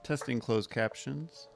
Testing closed captions.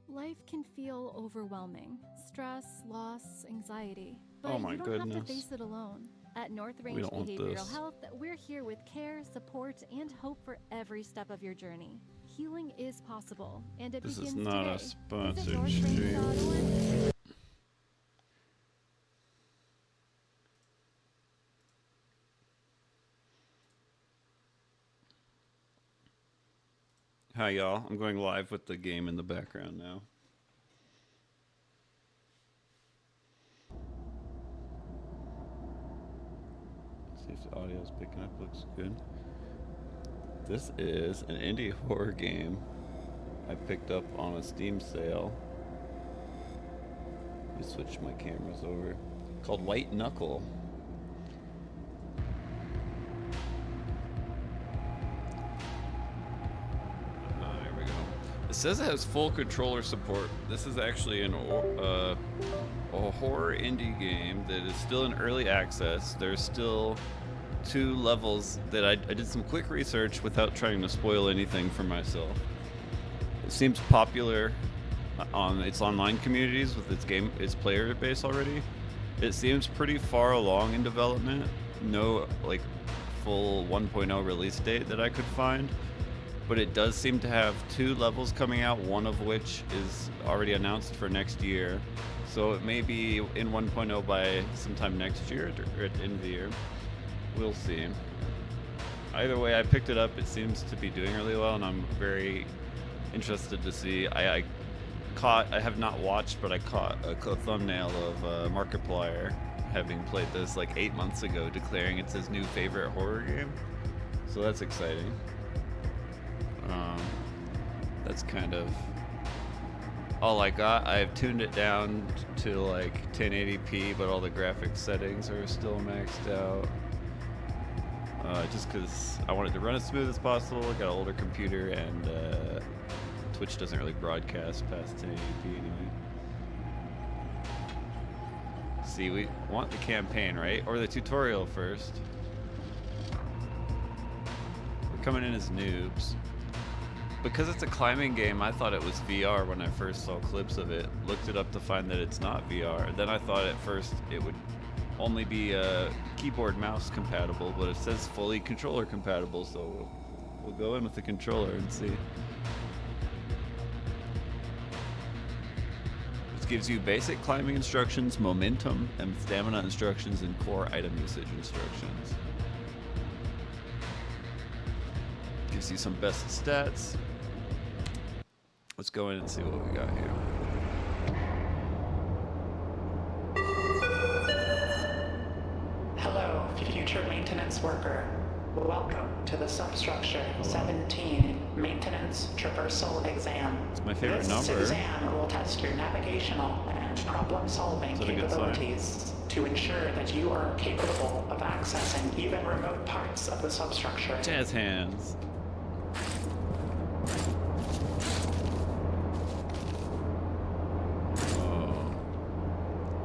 Life can feel overwhelming. Stress, loss, anxiety. But Oh my you don't have to goodness. face it alone. At North We Range don't want Behavioral this. Health, we're here with care, support, and hope for every step of your journey. Healing is possible, and it This begins is not today. a sponsored Visit stream. northrange.org. Hi, y'all. I'm going live with the game in the background now. See if the audio's picking up. Looks good. This is an indie horror game I picked up on a Steam sale. Let me switch my cameras over. Called White Knuckle. There we go. It says it has full controller support. This is actually a horror indie game that is still in early access. There's still 2 levels that I did some quick research without trying to spoil anything for myself. It seems popular on its online communities with its player base already. It seems pretty far along in development. No like full 1.0 release date that I could find, but it does seem to have 2 levels coming out, one of which is already announced for next year. So it may be in 1.0 by sometime next year or at the end of the year. We'll see. Either way, I picked it up. It seems to be doing really well, and I'm very interested to see. I have not watched, but I caught a thumbnail of Markiplier having played this like 8 months ago, declaring it's his new favorite horror game. So that's exciting. That's kind of all I got. I've tuned it down to like 1080p, but all the graphics settings are still maxed out. Just because I want it to run as smooth as possible. I got an older computer, and Twitch doesn't really broadcast past 1080p anyway. See, we want the campaign, right? Or the tutorial first. We're coming in as noobs. Because it's a climbing game, I thought it was VR when I first saw clips of it. Looked it up to find that it's not VR. Then I thought at first it would only be keyboard mouse compatible, but it says fully controller compatible, so we'll go in with the controller and see. This gives you basic climbing instructions, momentum, and stamina instructions, and core item usage instructions. Gives you some best stats. Let's go in and see what we got here. Hello, future maintenance worker. Welcome to the Substructure 17 Maintenance Traversal Exam. It's my favorite this number. This exam will test your navigational and problem-solving capabilities to ensure that you are capable of accessing even remote parts of the substructure. Jazz hands. Oh.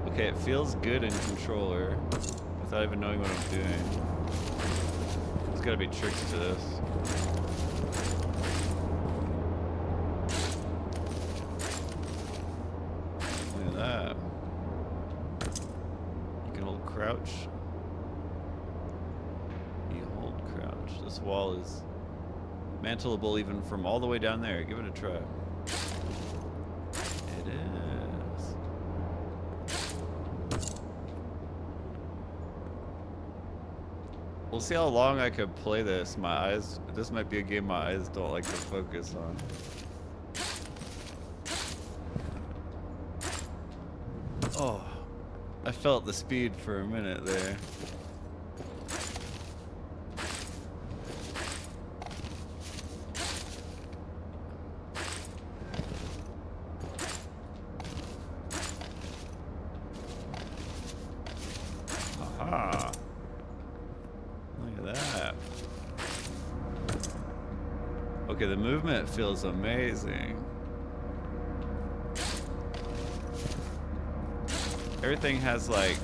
Okay, it feels good in controller without even knowing what I'm doing. There's gotta be tricks to this. Look at that. You can hold crouch. You hold crouch. This wall is mantleable even from all the way down there. Give it a try. It is. We'll see how long I can play this. My eyes, this might be a game my eyes don't like to focus on. Oh, I felt the speed for a minute there. Aha. Look at that. Okay, the movement feels amazing. Everything has like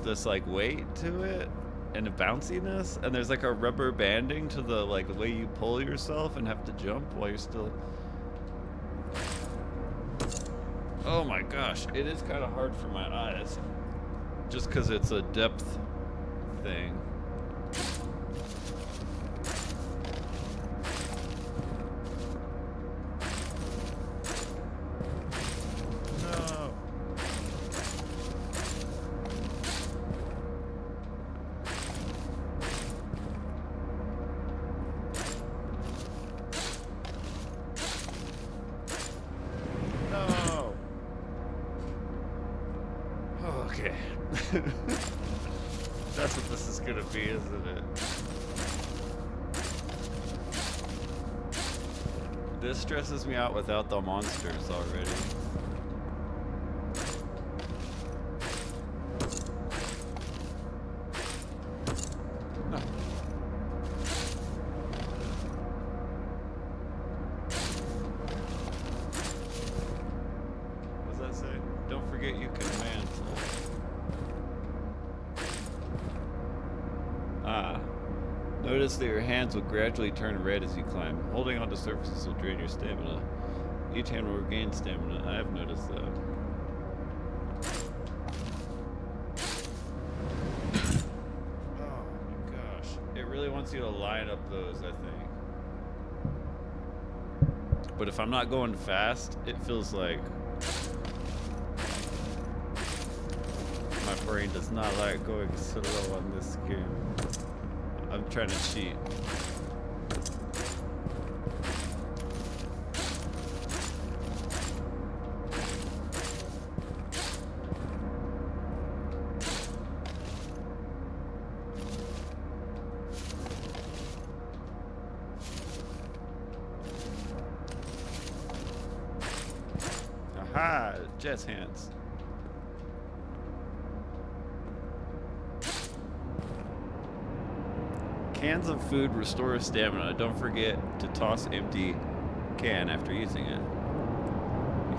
this like weight to it and a bounciness, and there's like a rubber banding to the like the way you pull yourself and have to jump while you're still. Oh my gosh, it is kind of hard for my eyes just because it's a depth thing. No. No. Okay. That's what this is gonna be, isn't it? This stresses me out without the monsters already. No. What does that say? Don't forget you can mantle. Ah. Notice that your hands will gradually turn red as you climb. Holding onto surfaces will drain your stamina. Each hand will regain stamina. I have noticed that. Oh my gosh. It really wants you to line up those, I think. But if I'm not going fast, it feels like my brain does not like going slow on this game. I'm trying to cheat. Aha! Jazz hands. Cans of food restore stamina. Don't forget to toss empty can after using it.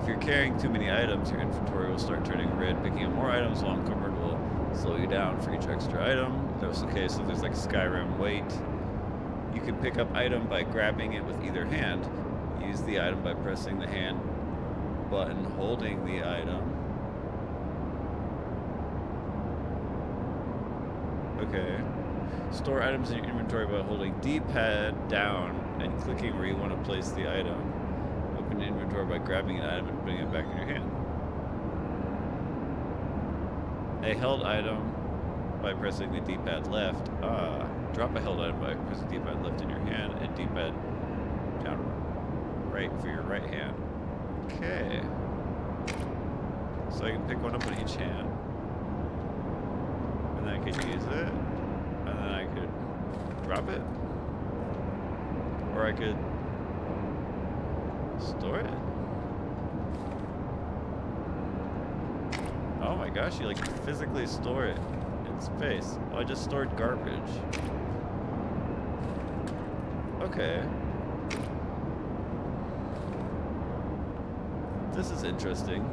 If you're carrying too many items, your inventory will start turning red. Picking up more items while encumbered will slow you down for each extra item. That's okay, so there's like Skyrim weight. You can pick up item by grabbing it with either hand. Use the item by pressing the hand button holding the item. Okay. Store items in your inventory by holding D-pad down and clicking where you want to place the item. Open your inventory by grabbing an item and putting it back in your hand. A held item by pressing the D-pad left. Drop a held item by pressing D-pad left in your hand and D-pad down right for your right hand. Okay. So I can pick one up in each hand. And then I could use it. And then I could drop it. Or I could store it. Oh my gosh, you like physically store it in space. Oh, I just stored garbage. Okay. This is interesting.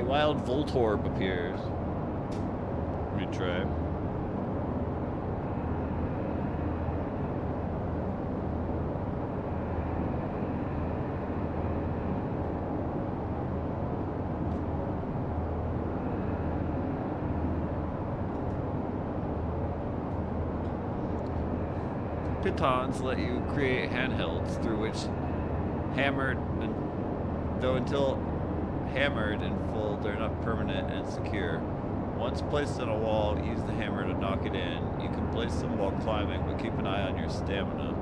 Wild Voltorb appears. Let me try. Pitons let you create handhelds through which hammered, though until hammered in full, they're not permanent and secure. Once placed on a wall, use the hammer to knock it in. You can place them while climbing, but keep an eye on your stamina.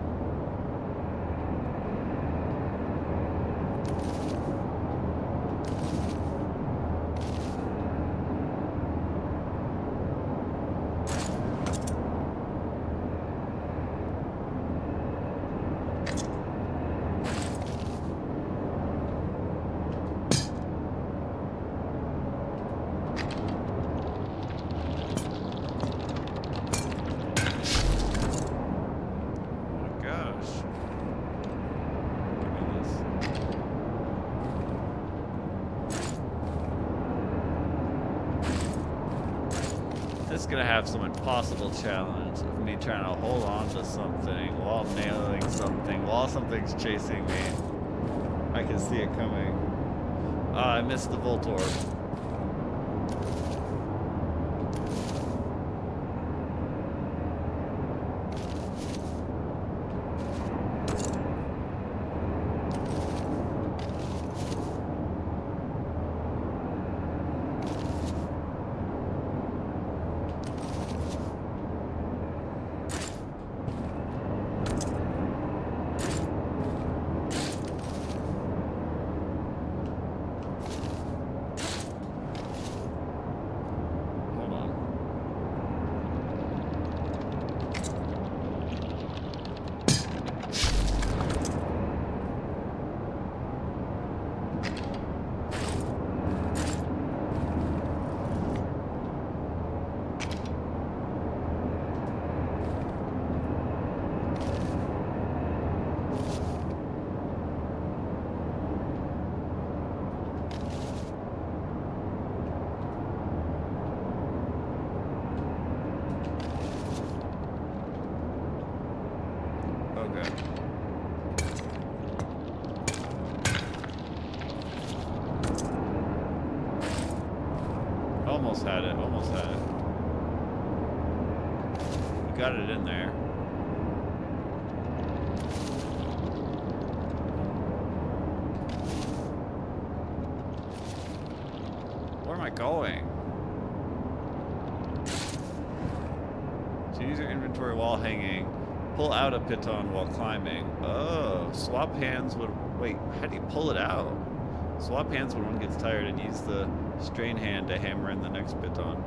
Gonna have some impossible challenge of me trying to hold on to something while nailing something while something's chasing me. I can see it coming. I missed the Voltorb. Almost had it, almost had it. You got it in there. Where am I going? So use your inventory while hanging. Pull out a piton while climbing. Oh, swap hands would... Wait, how do you pull it out? Swap hands when one gets tired and use the strain hand to hammer in the next piton.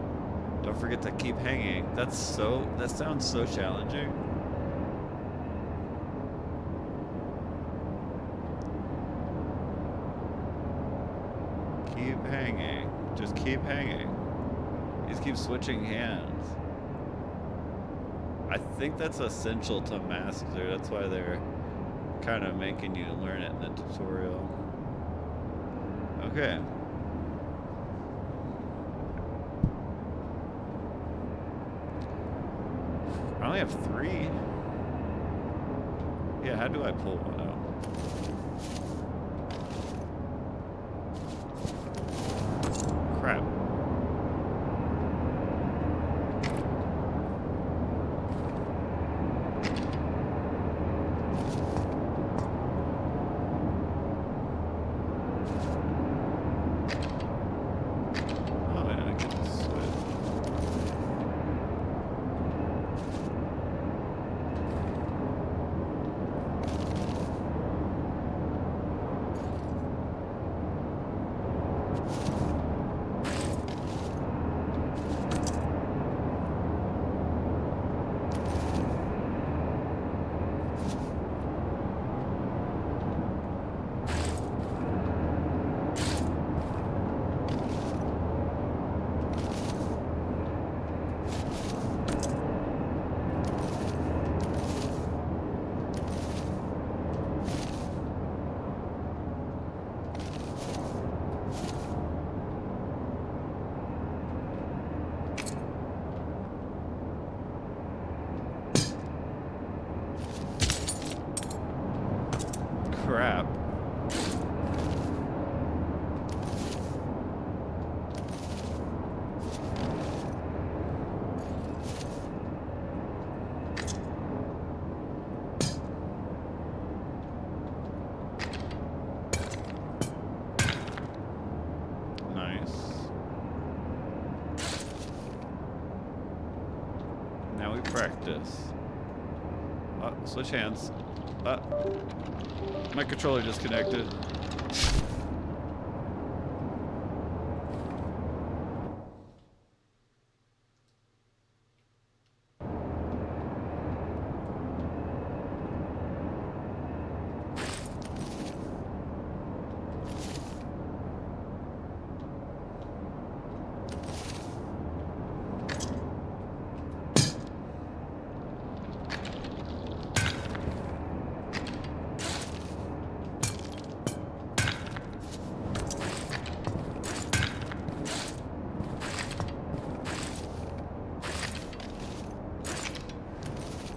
Don't forget to keep hanging. That sounds so challenging. Keep hanging. Just keep hanging. You just keep switching hands. I think that's essential to master. That's why they're kind of making you learn it in the tutorial. Okay. I only have 3. Yeah, how do I pull one out? Crap. Oh, I didn't get the switch. Crap. Nice. Now we practice. Switch hands. My controller disconnected.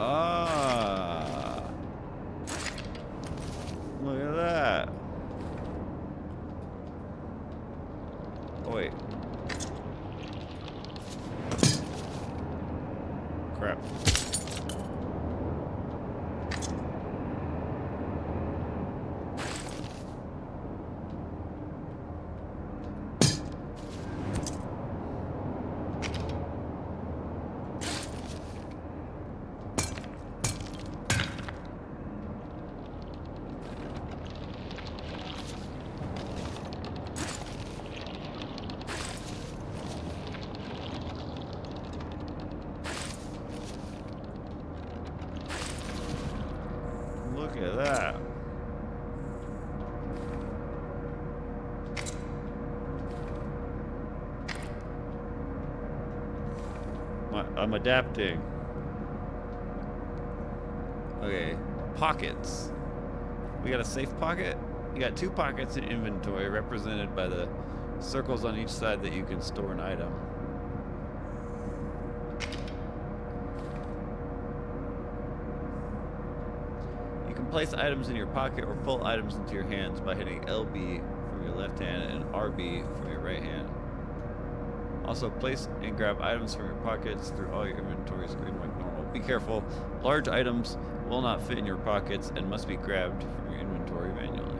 Ah, look at that. Oh, wait. Crap. Look at that. I'm adapting. Okay, pockets. We got a safe pocket. You got 2 pockets in inventory represented by the circles on each side that you can store an item. You can place items in your pocket or pull items into your hands by hitting LB from your left hand and RB from your right hand. Also, place and grab items from your pockets through all your inventory screen like normal. Be careful, large items will not fit in your pockets and must be grabbed from your inventory manually.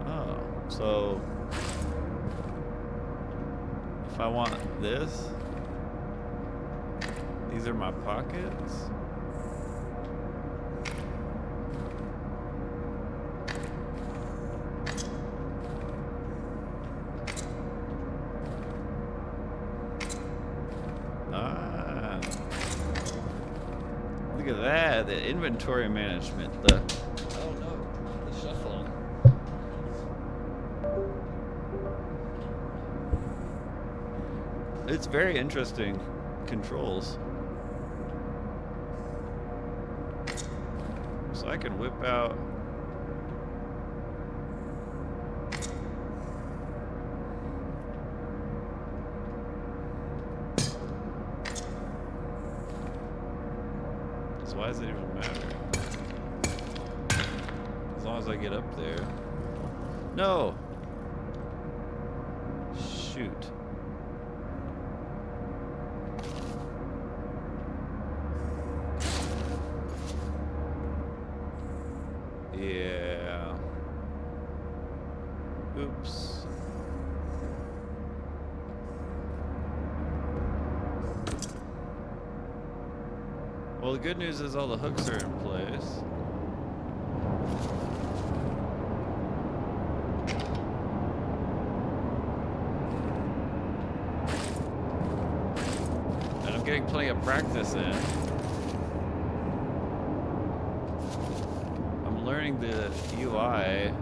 Oh, so if I want this, these are my pockets. Look at that, the inventory management, the shuffle. It's very interesting controls. So I can whip out So why does it even matter? As long as I get up there. No! Shoot. Yeah. Oops. Well, the good news is all the hooks are in place. And I'm getting plenty of practice in. I'm learning the UI.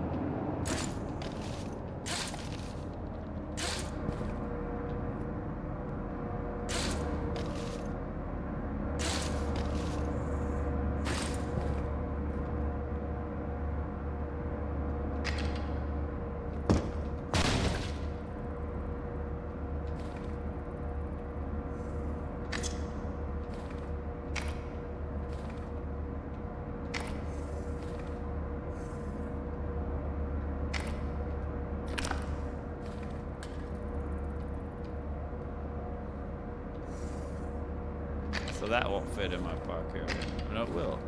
So that won't fit in my pocket. No, it will.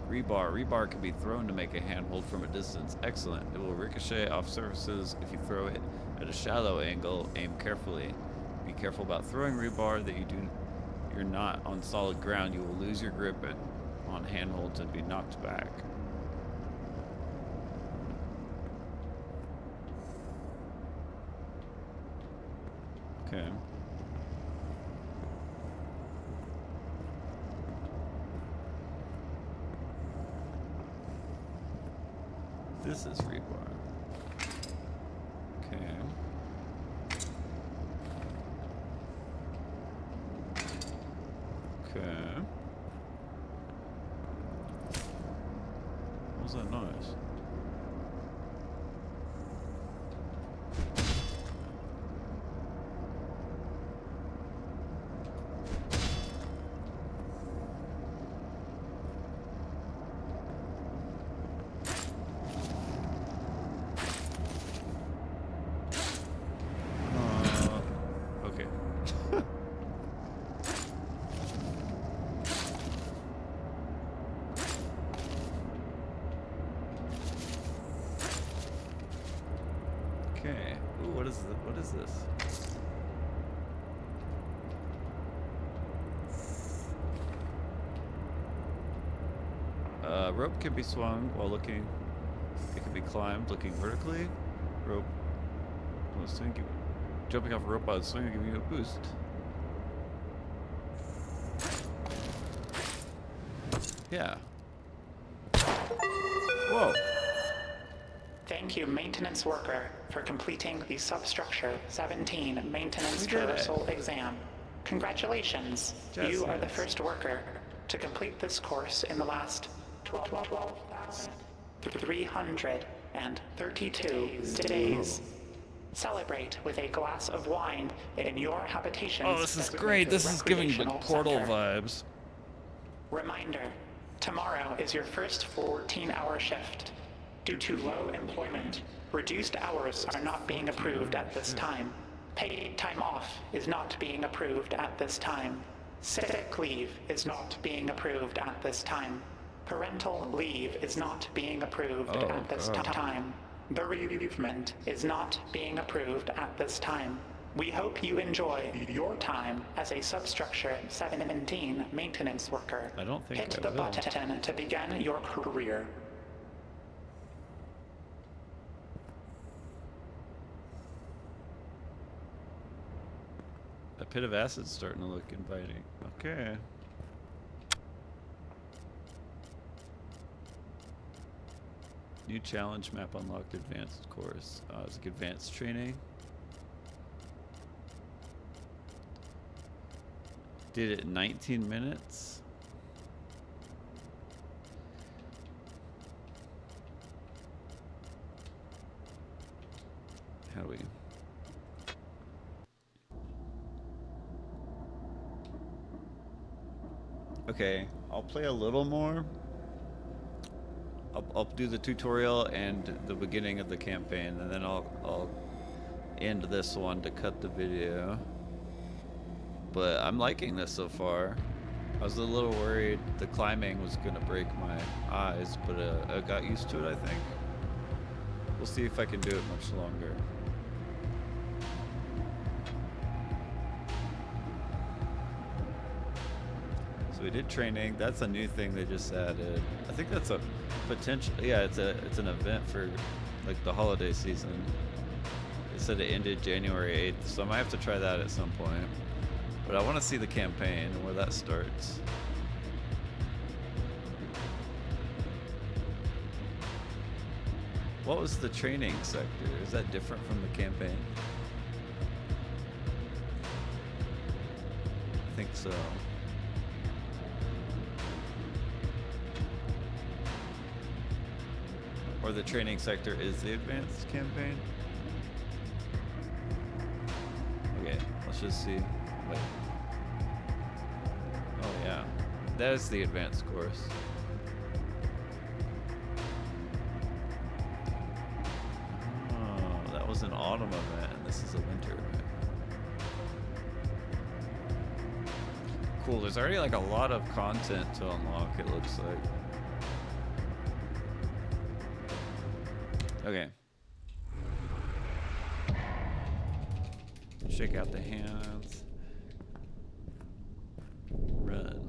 Rebar. Rebar can be thrown to make a handhold from a distance. Excellent. It will ricochet off surfaces if you throw it at a shallow angle. Aim carefully. Be careful about throwing rebar that you're not on solid ground. You will lose your grip on handholds and be knocked back. Okay. This is rebar. Okay. Okay. What was that noise? Okay. Okay. Ooh, what is this? Rope can be swung while looking. It can be climbed looking vertically. Rope. Well, jumping off a rope while swinging will give you a boost. Yeah. Whoa. Thank you, maintenance worker, for completing the Substructure 17 maintenance traversal exam. Congratulations. You are the first worker to complete this course in the last 12,332 days. Celebrate with a glass of wine in your habitation's Oh, this is great. This is giving the Portal vibes. Reminder, tomorrow is your first 14-hour shift. Due to low employment, reduced hours are not being approved at this time. Paid time off is not being approved at this time. Sick leave is not being approved at this time. Parental leave is not being approved at this time. Bereavement is not being approved at this time. We hope you enjoy your time as a Substructure 17 maintenance worker. I don't think Hit I the will. button to begin your career. A pit of acid's starting to look inviting. Okay. New challenge map unlocked, advanced course. It's like advanced training. Did it in 19 minutes. How do we? Okay, I'll play a little more. I'll do the tutorial and the beginning of the campaign, and then I'll end this one to cut the video. But I'm liking this so far. I was a little worried the climbing was gonna break my eyes, but I got used to it, I think. We'll see if I can do it much longer. So we did training. That's a new thing they just added. I think that's a potential. Yeah, it's an event for like the holiday season. It said it ended January 8th, so I might have to try that at some point. But I want to see the campaign and where that starts. What was the training sector? Is that different from the campaign? I think so. Or the training sector is the advanced campaign? Okay, let's just see. Wait. Oh yeah, that is the advanced course. Oh, that was an autumn event, and this is a winter event. Cool, there's already like a lot of content to unlock, it looks like. Okay. Shake out the hands. Run.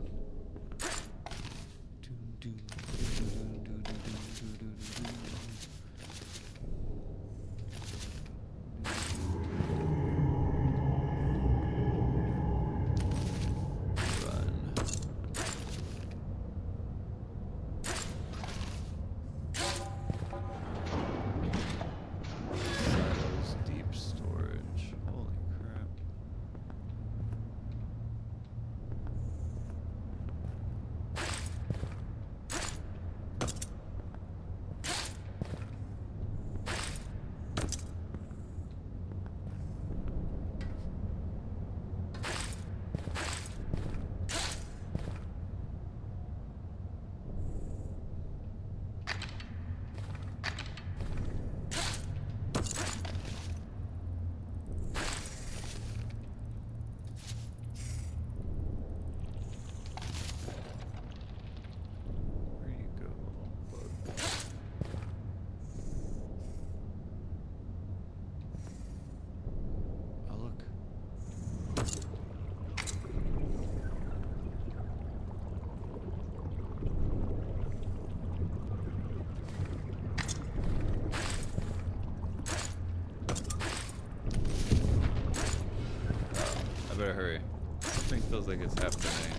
I better hurry. Something feels like it's happening.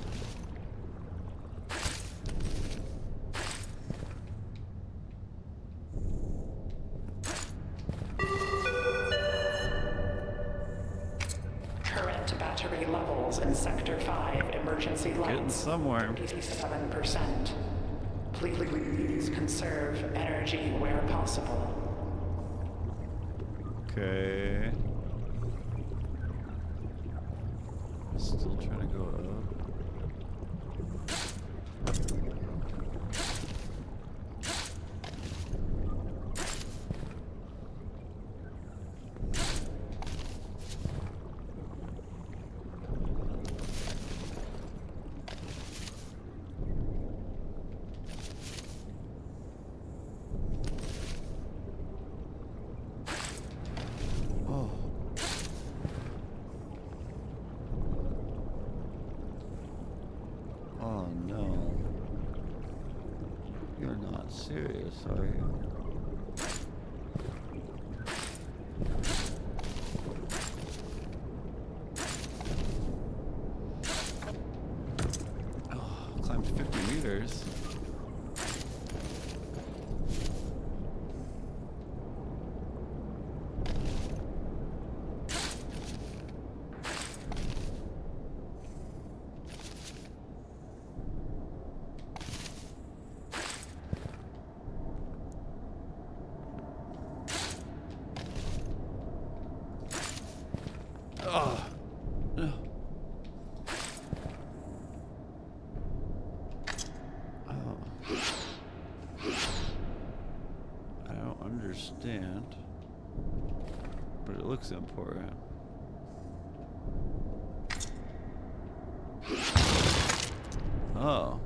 Current battery levels in Sector 5 emergency lights. Getting somewhere. 87%. Please conserve energy where possible. Okay. Still trying to go up. Oh no. You're not serious, are you? Oh, climbed 50 meters. Oh. No. Oh. I don't understand. But it looks important. Oh.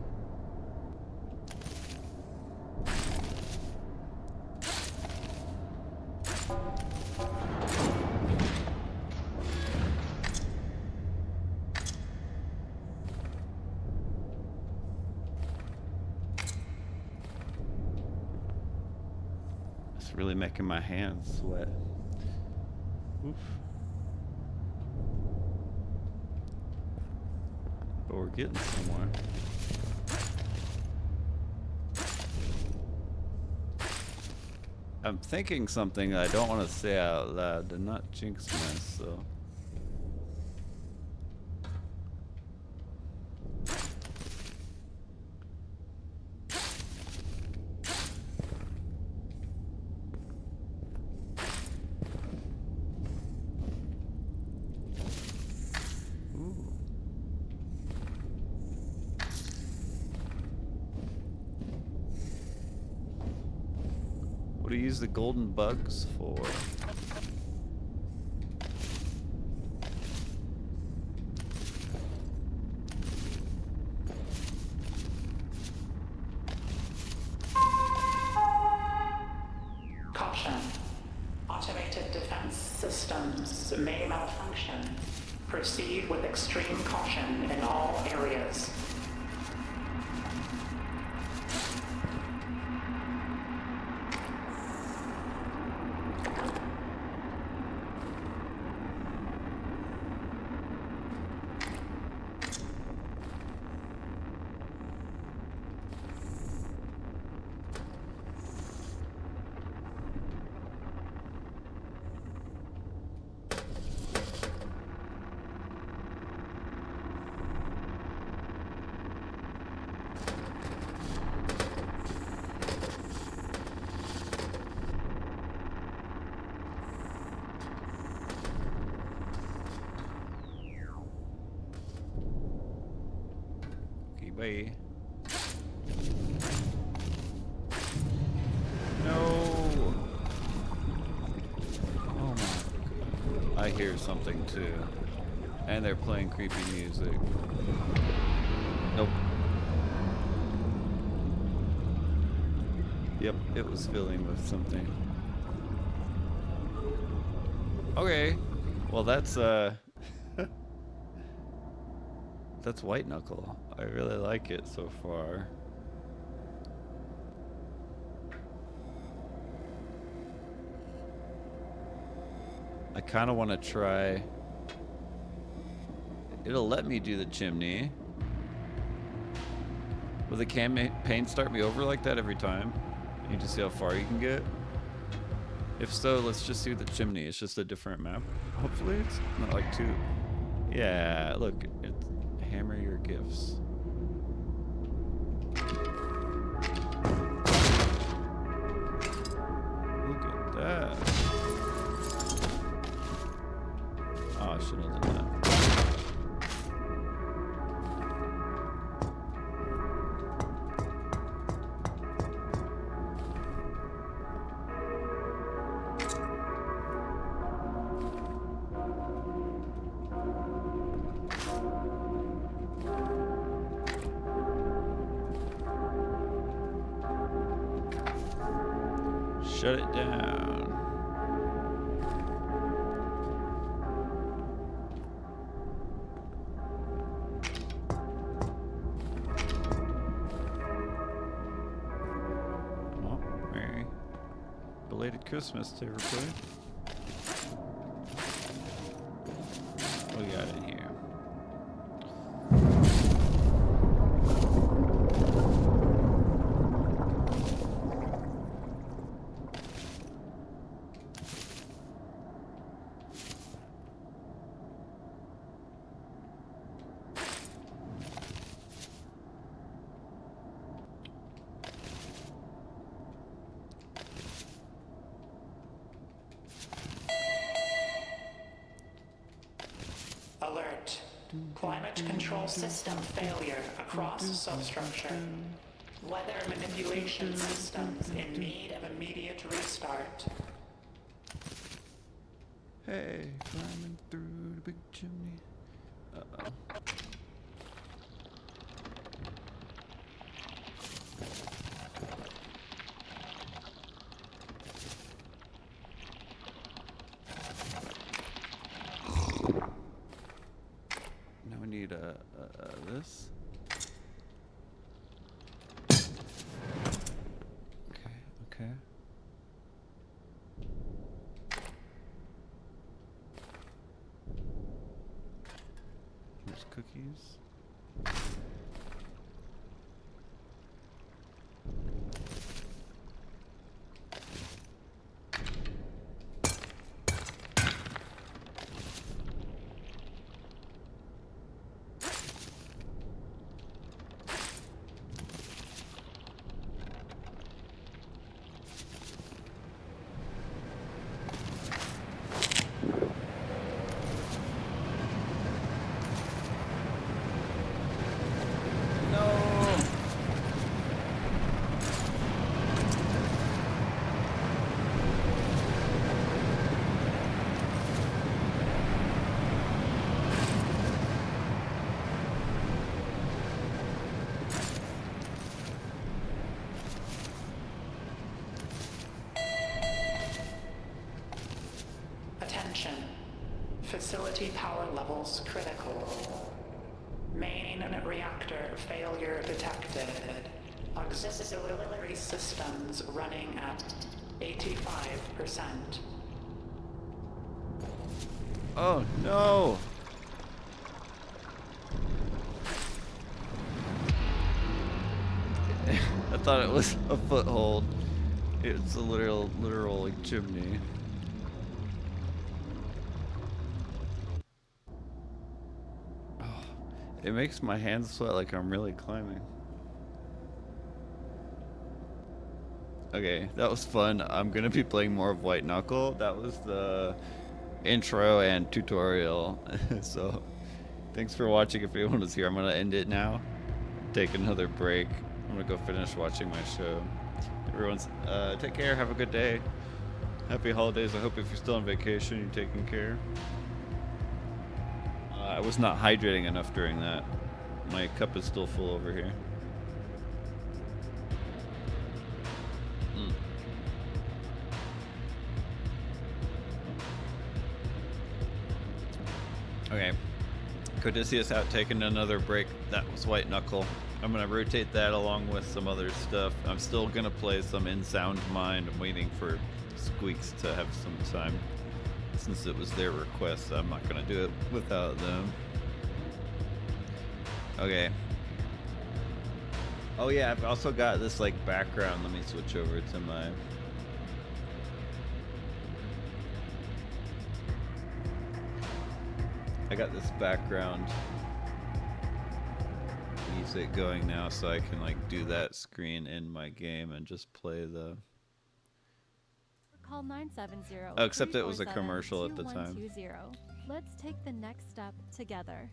It's really making my hands sweat. Oof. But we're getting somewhere. I'm thinking something I don't want to say out loud to not jinx myself. What do you use the golden bugs for? Caution. Automated defense systems may malfunction. Proceed with extreme caution in all areas. Bye. No. Oh my. I hear something too. And they're playing creepy music. Nope. Yep, it was filling with something. Okay. Well, that's that's White Knuckle. I really like it so far. I kind of want to try. It'll let me do the chimney. Will the campaign start me over like that every time? You just see how far you can get? If so, let's just do the chimney. It's just a different map. Hopefully it's not like too... Yeah, look. It's hammer your gifts. Look at that. Oh, I should have done that. Shut it down. Oh, Merry belated Christmas to everybody. What we got in here? Alert. Climate control system failure across substructure. Weather manipulation systems in need of immediate restart. Hey, climbing through the big chimney. Uh-oh. Now we need this. Okay. Here's cookies. Attention. Facility power levels critical. Main reactor failure detected. Auxiliary systems running at 85%. Oh no! I thought it was a foothold. It's a literal like chimney. Oh, it makes my hands sweat like I'm really climbing. Okay, that was fun. I'm gonna be playing more of White Knuckle. That was the intro and tutorial. So, thanks for watching. If anyone was here, I'm gonna end it now. Take another break. I'm gonna go finish watching my show. Everyone's take care. Have a good day. Happy holidays. I hope if you're still on vacation, you're taking care. I was not hydrating enough during that. My cup is still full over here. Okay. Good to see us out taking another break. That was White Knuckle. I'm gonna rotate that along with some other stuff. I'm still gonna play some In Sound Mind. I'm waiting for Squeaks to have some time. Since it was their request, I'm not gonna do it without them. Okay. Oh yeah, I've also got this like background. Let me switch over to my... I got this background music going now, so I can like do that screen in my game and just play the... Call 970. Oh, except it was a commercial at the time. 2120. Let's take the next step together.